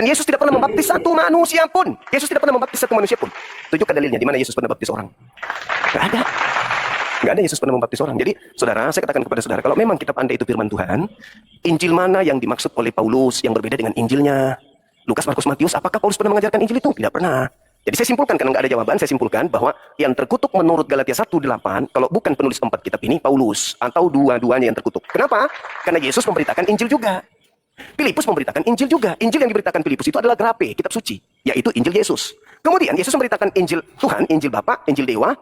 Dan Yesus tidak pernah membaptis satu manusia pun. Yesus tidak pernah membaptis satu manusia pun. Tunjukkan dalilnya di mana Yesus pernah baptis orang. Nggak ada. Nggak ada Yesus pernah membaptis orang. Jadi, saudara, saya katakan kepada saudara, kalau memang kitab Anda itu firman Tuhan, Injil mana yang dimaksud oleh Paulus yang berbeda dengan Injilnya? Lukas, Markus, Matius, apakah Paulus pernah mengajarkan Injil itu? Tidak pernah. Jadi saya simpulkan, karena nggak ada jawaban, saya simpulkan bahwa yang terkutuk menurut Galatia 1:8, kalau bukan penulis 4 kitab ini, Paulus, atau dua-duanya yang terkutuk. Kenapa? Karena Yesus memberitakan Injil juga. Filipus memberitakan Injil juga. Injil yang diberitakan Filipus itu adalah grape, kitab suci, yaitu Injil Yesus. Kemudian Yesus memberitakan Injil Tuhan, Injil Bapa, Injil Dewa.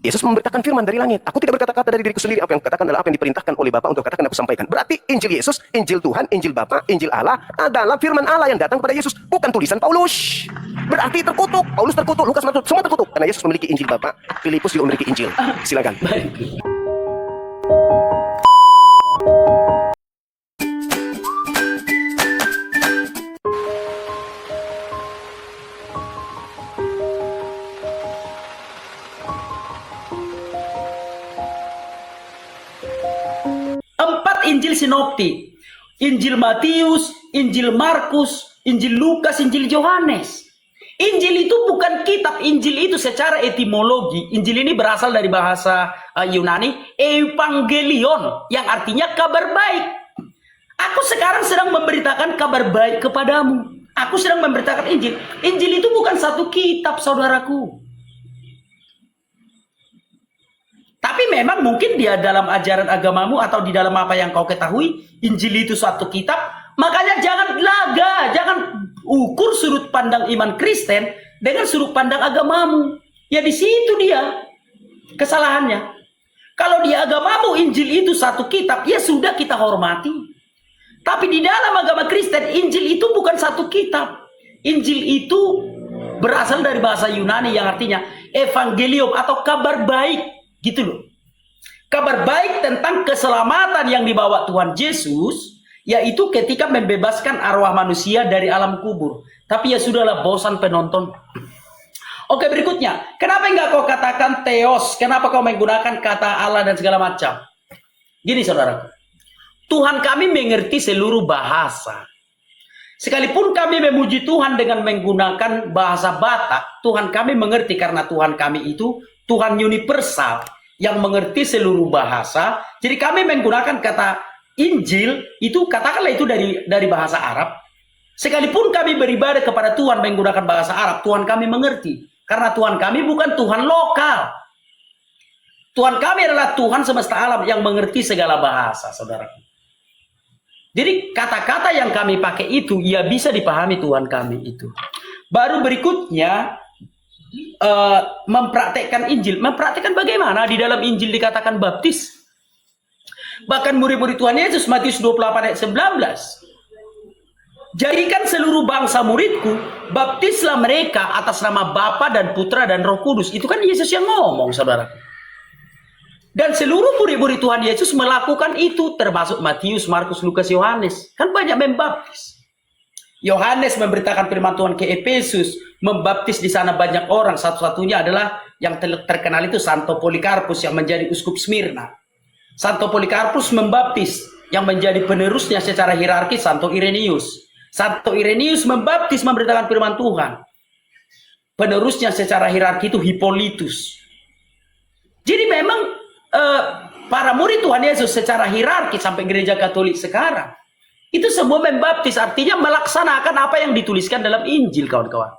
Yesus memberitakan firman dari langit. Aku tidak berkata-kata dari diriku sendiri, apa yang katakan adalah apa yang diperintahkan oleh Bapa untuk katakan aku sampaikan. Berarti Injil Yesus, Injil Tuhan, Injil Bapa, Injil Allah adalah firman Allah yang datang kepada Yesus, bukan tulisan Paulus. Berarti terkutuk. Paulus terkutuk, Lukas, Markus, semua terkutuk. Karena Yesus memiliki Injil Bapa, Filipus juga memiliki Injil. Silakan. Injil sinoptik, Injil Matius, Injil Markus, Injil Lukas, Injil Yohanes. Injil itu bukan kitab. Injil itu secara etimologi, Injil ini berasal dari bahasa Yunani evangelion, yang artinya kabar baik. Aku sekarang sedang memberitakan kabar baik kepadamu. Aku sedang memberitakan Injil. Injil itu bukan satu kitab, saudaraku. Tapi memang mungkin dia dalam ajaran agamamu atau di dalam apa yang kau ketahui, Injil itu suatu kitab. Makanya jangan laga, jangan ukur sudut pandang iman Kristen dengan sudut pandang agamamu. Ya di situ dia kesalahannya. Kalau di agamamu Injil itu satu kitab, ya sudah kita hormati. Tapi di dalam agama Kristen, Injil itu bukan satu kitab. Injil itu berasal dari bahasa Yunani yang artinya evangelium atau kabar baik. Gitu loh. Kabar baik tentang keselamatan yang dibawa Tuhan Yesus, yaitu ketika membebaskan arwah manusia dari alam kubur. Tapi ya sudahlah, bosan penonton. Oke, berikutnya. Kenapa enggak kau katakan theos? Kenapa kau menggunakan kata Allah dan segala macam? Gini saudara, Tuhan kami mengerti seluruh bahasa. Sekalipun kami memuji Tuhan dengan menggunakan bahasa Batak, Tuhan kami mengerti karena Tuhan kami itu Tuhan universal yang mengerti seluruh bahasa. Jadi kami menggunakan kata Injil itu, katakanlah itu dari bahasa Arab. Sekalipun kami beribadah kepada Tuhan menggunakan bahasa Arab, Tuhan kami mengerti. Karena Tuhan kami bukan Tuhan lokal. Tuhan kami adalah Tuhan semesta alam yang mengerti segala bahasa, saudaraku. Jadi kata-kata yang kami pakai itu, ya bisa dipahami Tuhan kami itu. Baru berikutnya, mempraktekkan Injil. Mempraktekkan bagaimana? Di dalam Injil dikatakan baptis. Bahkan murid-murid Tuhan Yesus, Matius 28 ayat 19. Jadikan seluruh bangsa muridku, baptislah mereka atas nama Bapa dan Putra dan Roh Kudus. Itu kan Yesus yang ngomong, saudara. Dan seluruh murid-murid Tuhan Yesus melakukan itu, termasuk Matius, Markus, Lukas, Yohanes. Kan banyak membaptis. Yohanes memberitakan firman Tuhan ke Efesus, membaptis di sana banyak orang. Satu-satunya adalah yang terkenal itu Santo Polikarpus yang menjadi uskup Smyrna. Santo Polikarpus membaptis, yang menjadi penerusnya secara hierarkis Santo Irenaeus. Santo Irenaeus membaptis, memberitakan firman Tuhan. Penerusnya secara hierarki itu Hippolytus. Jadi memang para murid Tuhan Yesus secara hierarki sampai gereja Katolik sekarang itu semua membaptis, artinya melaksanakan apa yang dituliskan dalam Injil, kawan-kawan.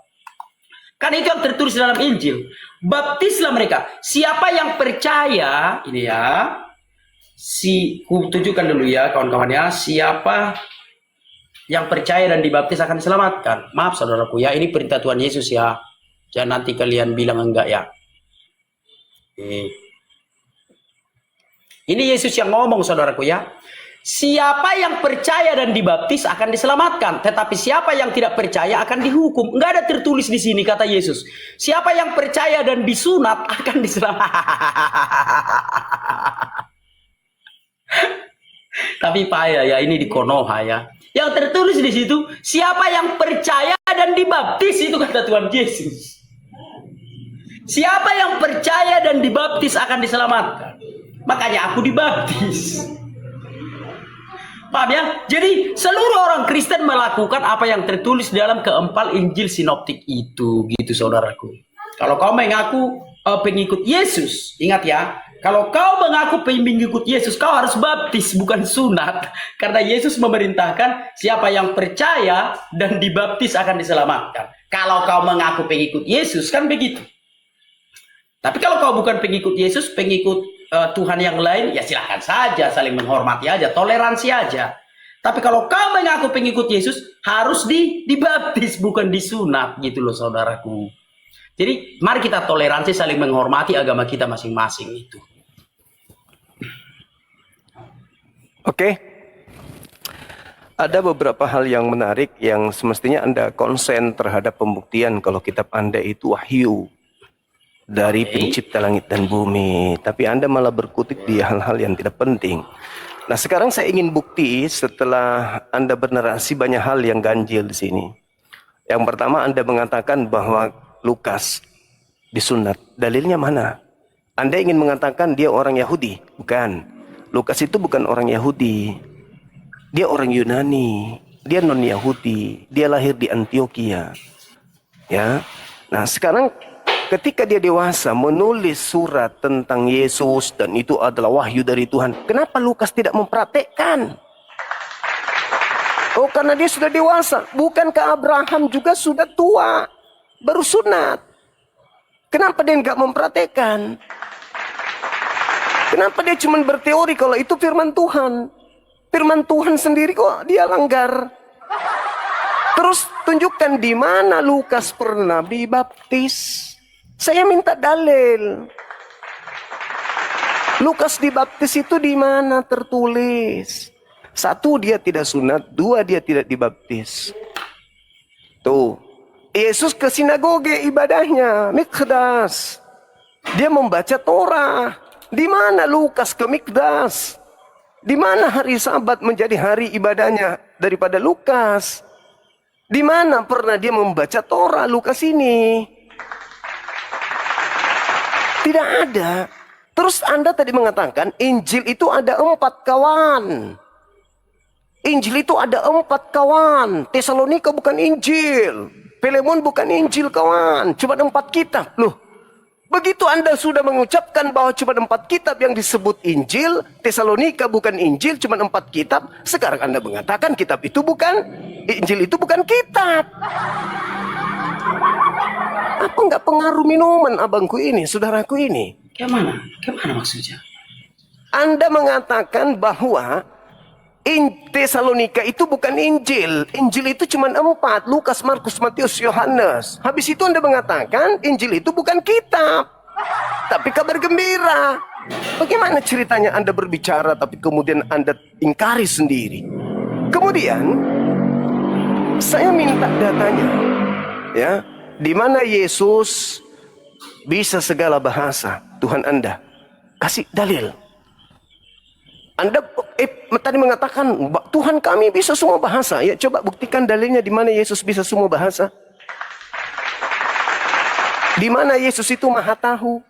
Kan itu yang tertulis dalam Injil. Baptislah mereka. Siapa yang percaya, ini ya, tunjukkan dulu ya kawan-kawan ya, siapa yang percaya dan dibaptis akan diselamatkan. Maaf saudaraku ya, ini perintah Tuhan Yesus ya. Jangan nanti kalian bilang enggak ya. Ini Yesus yang ngomong saudaraku ya. Siapa yang percaya dan dibaptis akan diselamatkan, tetapi siapa yang tidak percaya akan dihukum. Enggak ada tertulis di sini kata Yesus. Siapa yang percaya dan disunat akan diselamatkan. Tapi payah ya, ini di Konoha ya. Yang tertulis di situ, siapa yang percaya dan dibaptis, itu kata Tuhan Yesus. Siapa yang percaya dan dibaptis akan diselamatkan. Makanya aku dibaptis. Paham ya? Jadi seluruh orang Kristen melakukan apa yang tertulis dalam keempat Injil sinoptik itu, gitu saudaraku. Kalau kau mengaku pengikut Yesus, ingat ya, kalau kau mengaku pengikut Yesus, kau harus baptis, bukan sunat. Karena Yesus memerintahkan siapa yang percaya dan dibaptis akan diselamatkan. Kalau kau mengaku pengikut Yesus, kan begitu. Tapi kalau kau bukan pengikut Yesus, pengikut Tuhan yang lain, ya silahkan saja, saling menghormati aja, toleransi aja. Tapi kalau kau mengaku pengikut Yesus, harus dibaptis, bukan disunat, gitu loh saudaraku. Jadi mari kita toleransi, saling menghormati agama kita masing-masing itu. Oke. Ada beberapa hal yang menarik yang semestinya Anda konsen terhadap pembuktian kalau kitab Anda itu wahyu dari pencipta langit dan bumi. Tapi Anda malah berkutik di hal-hal yang tidak penting. Nah, sekarang saya ingin bukti setelah Anda bernarasi banyak hal yang ganjil di sini. Yang pertama, Anda mengatakan bahwa Lukas disunat. Dalilnya mana? Anda ingin mengatakan dia orang Yahudi? Bukan. Lukas itu bukan orang Yahudi. Dia orang Yunani. Dia non-Yahudi. Dia lahir di Antioquia. Ya. Nah, sekarang ketika dia dewasa menulis surat tentang Yesus dan itu adalah wahyu dari Tuhan, kenapa Lukas tidak mempraktekkan? Oh, karena dia sudah dewasa. Bukankah Abraham juga sudah tua, baru sunat? Kenapa dia nggak mempraktekkan? Kenapa dia cuma berteori kalau itu firman Tuhan? Firman Tuhan sendiri kok dia langgar. Terus tunjukkan di mana Lukas pernah dibaptis. Saya minta dalil. Lukas dibaptis itu di mana tertulis? Satu, dia tidak sunat. Dua, dia tidak dibaptis. Tuh. Yesus ke sinagoge ibadahnya, Mikdas. Dia membaca Torah. Di mana Lukas ke Mikdas? Di mana hari Sabat menjadi hari ibadahnya daripada Lukas? Di mana pernah dia membaca Torah Lukas ini? Tidak ada. Terus Anda tadi mengatakan Injil itu ada 4 kawan. Injil itu ada 4 kawan. Tesalonika bukan Injil. Filemon bukan Injil kawan. Cuma 4 kitab. Loh, begitu Anda sudah mengucapkan bahwa cuma 4 kitab yang disebut Injil, Tesalonika bukan Injil, cuma 4 kitab. Sekarang Anda mengatakan kitab itu bukan, Injil itu bukan kitab. Apa nggak pengaruh minuman abangku ini, saudaraku ini? Kemana? Kemana maksudnya? Anda mengatakan bahwa Tesalonika itu bukan Injil. Injil itu cuma 4. Lukas, Markus, Matius, Yohanes. Habis itu Anda mengatakan Injil itu bukan kitab, tapi kabar gembira. Bagaimana ceritanya Anda berbicara tapi kemudian Anda ingkari sendiri? Kemudian saya minta datanya. Ya, di mana Yesus bisa segala bahasa? Tuhan Anda kasih dalil. Anda tadi mengatakan Tuhan kami bisa semua bahasa. Ya, coba buktikan dalilnya di mana Yesus bisa semua bahasa. Di mana Yesus itu maha tahu.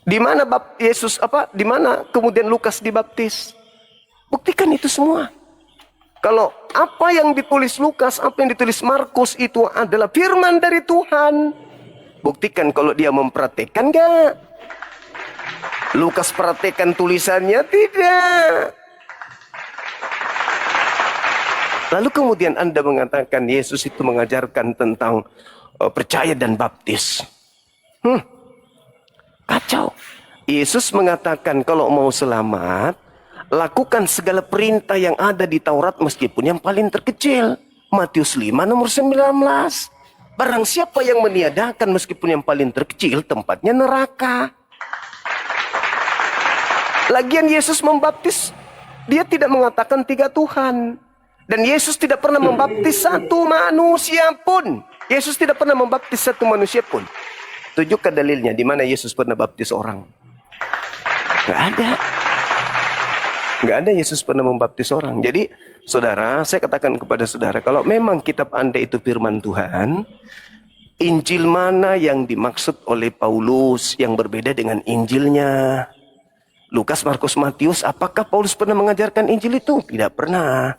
Di mana Yesus di mana kemudian Lukas dibaptis. Buktikan itu semua. Kalau apa yang ditulis Lukas, apa yang ditulis Markus itu adalah firman dari Tuhan. Buktikan kalau dia mempraktekkan enggak. Lukas praktekkan tulisannya? Tidak. Lalu kemudian Anda mengatakan Yesus itu mengajarkan tentang percaya dan baptis. Kacau. Yesus mengatakan kalau mau selamat, lakukan segala perintah yang ada di Taurat meskipun yang paling terkecil. Matius 5 nomor 19. Barang siapa yang meniadakan meskipun yang paling terkecil, tempatnya neraka. Lagian Yesus membaptis, dia tidak mengatakan 3 Tuhan. Dan Yesus tidak pernah membaptis 1 manusia pun. Yesus tidak pernah membaptis 1 manusia pun. Tunjukkan dalilnya di mana Yesus pernah baptis orang. Gak ada. Gak ada Yesus pernah membaptis orang. Jadi saudara, saya katakan kepada saudara, kalau memang kitab Anda itu firman Tuhan, Injil mana yang dimaksud oleh Paulus yang berbeda dengan Injilnya? Lukas, Markus, Matius, apakah Paulus pernah mengajarkan Injil itu? Tidak pernah.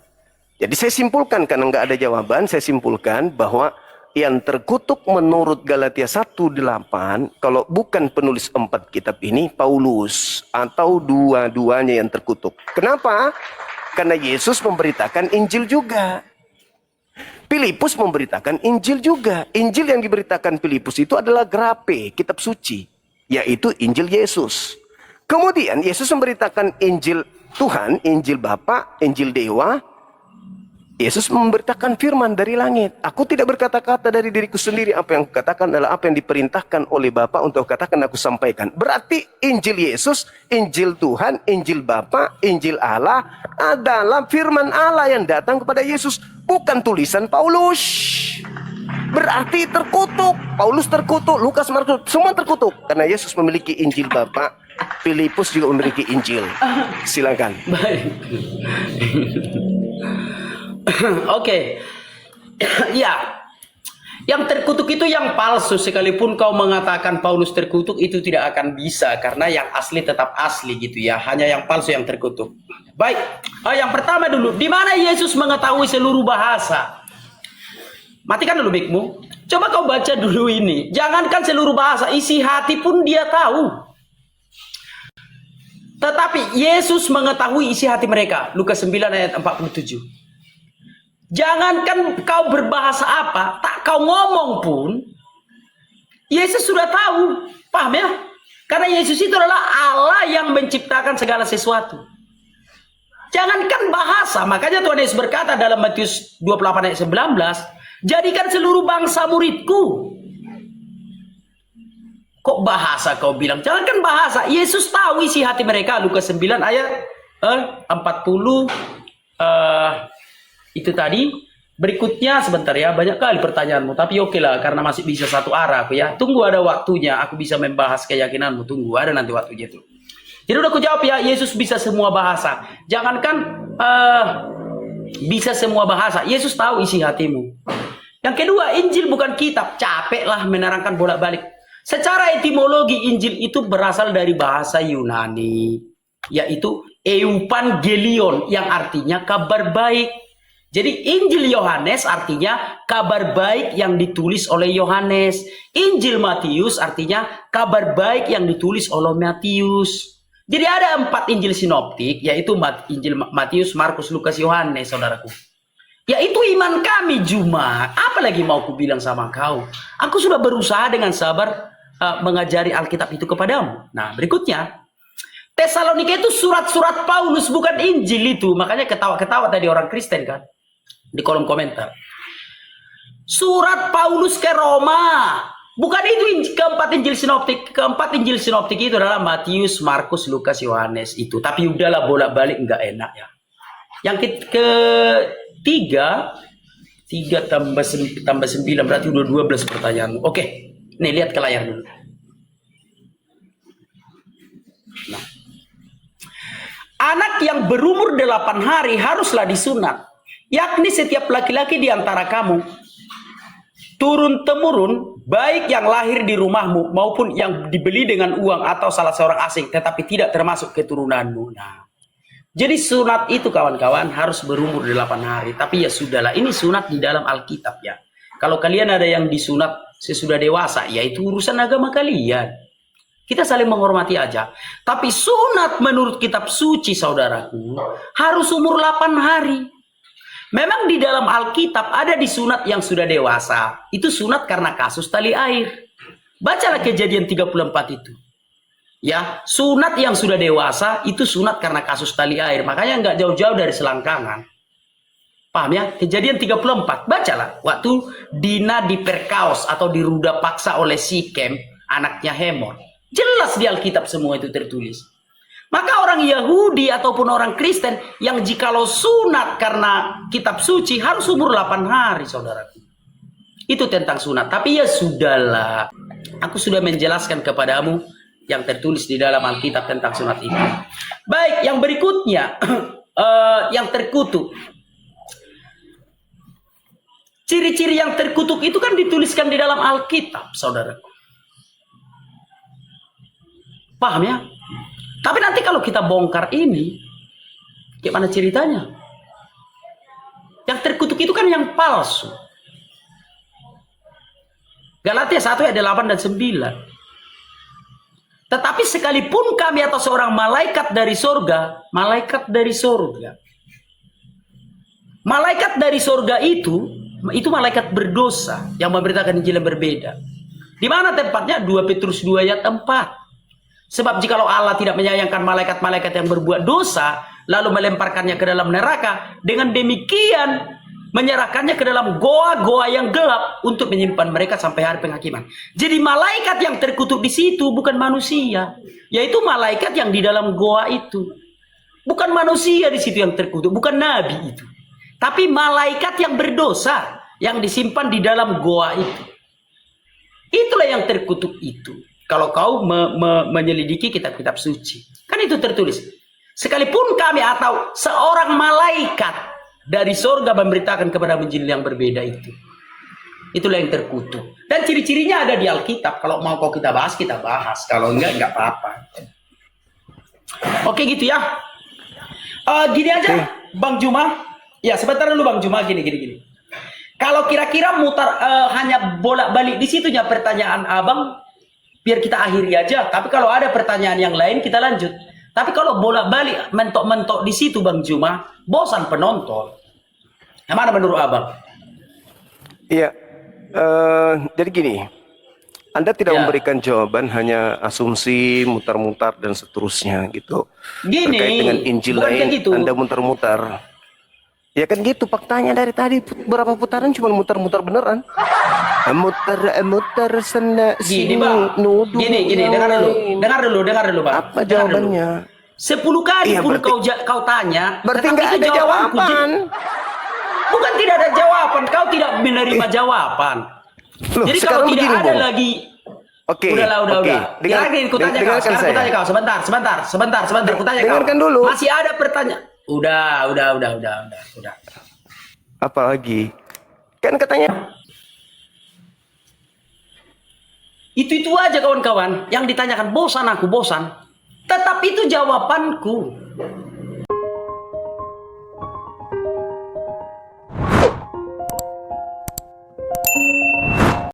Jadi saya simpulkan, karena nggak ada jawaban, saya simpulkan bahwa yang terkutuk menurut Galatia 1:8, kalau bukan penulis 4 kitab ini, Paulus, atau dua-duanya yang terkutuk. Kenapa? Karena Yesus memberitakan Injil juga. Filipus memberitakan Injil juga. Injil yang diberitakan Filipus itu adalah grape, kitab suci, yaitu Injil Yesus. Kemudian Yesus memberitakan Injil Tuhan, Injil Bapa, Injil Dewa. Yesus memberitakan firman dari langit. Aku tidak berkata-kata dari diriku sendiri. Apa yang kukatakan adalah apa yang diperintahkan oleh Bapa untuk katakan aku sampaikan. Berarti Injil Yesus, Injil Tuhan, Injil Bapa, Injil Allah adalah firman Allah yang datang kepada Yesus. Bukan tulisan Paulus. Berarti terkutuk. Paulus terkutuk, Lukas, Markus, semua terkutuk. Karena Yesus memiliki Injil Bapa. Filipus juga memiliki Injil. Silakan. Baik. Oke. Ya. Yang terkutuk itu yang palsu. Sekalipun kau mengatakan Paulus terkutuk, itu tidak akan bisa. Karena yang asli tetap asli gitu ya. Hanya yang palsu yang terkutuk. Baik. Yang pertama dulu. Di mana Yesus mengetahui seluruh bahasa? Matikan dulu mic-mu. Coba kau baca dulu ini. Jangankan seluruh bahasa. Isi hati pun dia tahu. Tetapi Yesus mengetahui isi hati mereka. Lukas 9 ayat 47. Jangankan kau berbahasa apa, tak kau ngomong pun, Yesus sudah tahu. Paham ya? Karena Yesus itu adalah Allah yang menciptakan segala sesuatu. Jangankan bahasa, makanya Tuhan Yesus berkata dalam Matius 28 ayat 19, jadikan seluruh bangsa muridku. Kok bahasa kau bilang? Jangankan bahasa. Yesus tahu isi hati mereka. Lukas 9 ayat 40. Itu tadi. Berikutnya sebentar ya. Banyak kali pertanyaanmu. Tapi oke lah. Karena masih bisa satu arah aku ya. Tunggu ada waktunya. Aku bisa membahas keyakinanmu. Tunggu. Ada nanti waktunya itu. Jadi udah aku jawab ya. Yesus bisa semua bahasa. Jangankan bisa semua bahasa. Yesus tahu isi hatimu. Yang kedua. Injil bukan kitab. Capek lah menerangkan bolak-balik. Secara etimologi Injil itu berasal dari bahasa Yunani, yaitu Euangelion yang artinya kabar baik. Jadi Injil Yohanes artinya kabar baik yang ditulis oleh Yohanes. Injil Matius artinya kabar baik yang ditulis oleh Matius. Jadi ada 4 Injil sinoptik, yaitu Injil Matius, Markus, Lukas, Yohanes, saudaraku. Yaitu iman kami Jumat. Apalagi mau ku bilang sama kau? Aku sudah berusaha dengan sabar mengajari Alkitab itu kepadamu. Nah, berikutnya Tesalonika itu surat-surat Paulus, bukan Injil itu. Makanya ketawa-ketawa tadi orang Kristen kan di kolom komentar. Surat Paulus ke Roma. Bukan itu keempat Injil sinoptik. Keempat Injil sinoptik itu adalah Matius, Markus, Lukas, Yohanes itu. Tapi udahlah bolak-balik enggak enak ya. Yang ketiga 3 tambah 9 berarti udah 12 pertanyaan. Oke. Nih lihat ke layar dulu. Nah. Anak yang berumur 8 hari haruslah disunat. Yakni setiap laki-laki di antara kamu turun-temurun, baik yang lahir di rumahmu maupun yang dibeli dengan uang atau salah seorang asing, tetapi tidak termasuk keturunanmu. Nah, jadi sunat itu kawan-kawan harus berumur 8 hari. Tapi ya sudahlah, ini sunat di dalam Alkitab ya. Kalau kalian ada yang disunat sesudah dewasa, ya itu urusan agama kalian. Kita saling menghormati aja. Tapi sunat menurut kitab suci, saudaraku, harus umur 8 hari. Memang di dalam Alkitab ada disunat yang sudah dewasa. Itu sunat karena kasus tali air. Bacalah Kejadian 34 itu. Ya, sunat yang sudah dewasa itu sunat karena kasus tali air. Makanya nggak jauh-jauh dari selangkangan. Paham ya? Kejadian 34. Bacalah. Waktu Dina diperkaos atau diruda paksa oleh Sikem, anaknya Hemor. Jelas di Alkitab semua itu tertulis. Maka orang Yahudi ataupun orang Kristen yang jikalau sunat karena kitab suci harus umur 8 hari, saudaraku. Itu tentang sunat. Tapi ya sudahlah. Aku sudah menjelaskan kepadamu yang tertulis di dalam Alkitab tentang sunat itu. Baik, yang berikutnya. Yang terkutuk. Ciri-ciri yang terkutuk itu kan dituliskan di dalam Alkitab, saudara. Paham ya? Tapi nanti kalau kita bongkar ini, gimana ceritanya? Yang terkutuk itu kan yang palsu. Galatia 1 ayat 8 dan 9. Tetapi sekalipun kami atau seorang malaikat dari surga, malaikat dari surga. Malaikat dari surga itu malaikat berdosa yang memberitakan Injil yang berbeda. Di mana tempatnya? 2 Petrus 2 ayat 4. Sebab jikalau Allah tidak menyayangkan malaikat-malaikat yang berbuat dosa, lalu melemparkannya ke dalam neraka, dengan demikian menyerahkannya ke dalam goa-goa yang gelap untuk menyimpan mereka sampai hari penghakiman. Jadi malaikat yang terkutuk di situ bukan manusia, yaitu malaikat yang di dalam goa itu. Bukan manusia di situ yang terkutuk, bukan nabi itu. Tapi malaikat yang berdosa yang disimpan di dalam goa itu. Itulah yang terkutuk itu. Kalau kau menyelidiki kitab-kitab suci, kan itu tertulis. Sekalipun kami atau seorang malaikat dari surga memberitakan kepada Injil yang berbeda itu. Itulah yang terkutuk. Dan ciri-cirinya ada di Alkitab. Kalau mau kita bahas, kita bahas. Kalau enggak apa-apa. Oke gitu ya. Gini aja, Bang Juma. Ya sebentar dulu Bang Juma, gini. Kalau kira-kira mutar hanya bolak-balik di situnya pertanyaan abang, biar kita akhiri aja. Tapi kalau ada pertanyaan yang lain, kita lanjut. Tapi kalau bolak-balik mentok-mentok di situ Bang Juma, bosan penonton. Yang mana menurut abang? Iya, jadi gini, Anda tidak memberikan jawaban, hanya asumsi, mutar-mutar dan seterusnya gitu. Gini, terkait dengan Injil bukan lain, kayak gitu. Anda mutar-mutar. Ya kan gitu, faktanya dari tadi berapa putaran cuma mutar-mutar beneran. Mutar sana Gini sini, Bang, nuduh. gini, dengar dulu Bang. Apa Dengar dulu. jawabannya? 10 kali Iya, pun berarti- kau tanya, Berarti tetapi nggak itu ada jawabanku. jawaban. Bukan tidak ada jawaban, kau tidak menerima jawaban. Loh, Jadi sekarang kalau tidak begini, ada Bung. lagi, Oke, udah. Dengar- Kira-kira ku tanya kau, dengarkan sekarang ku saya. tanya kau, sebentar, ku tanya kau. Dengarkan dulu. Masih ada pertanyaan? Udah. Apa lagi? Kan katanya Itu aja kawan-kawan yang ditanyakan, bosan aku. Tetapi itu jawabanku.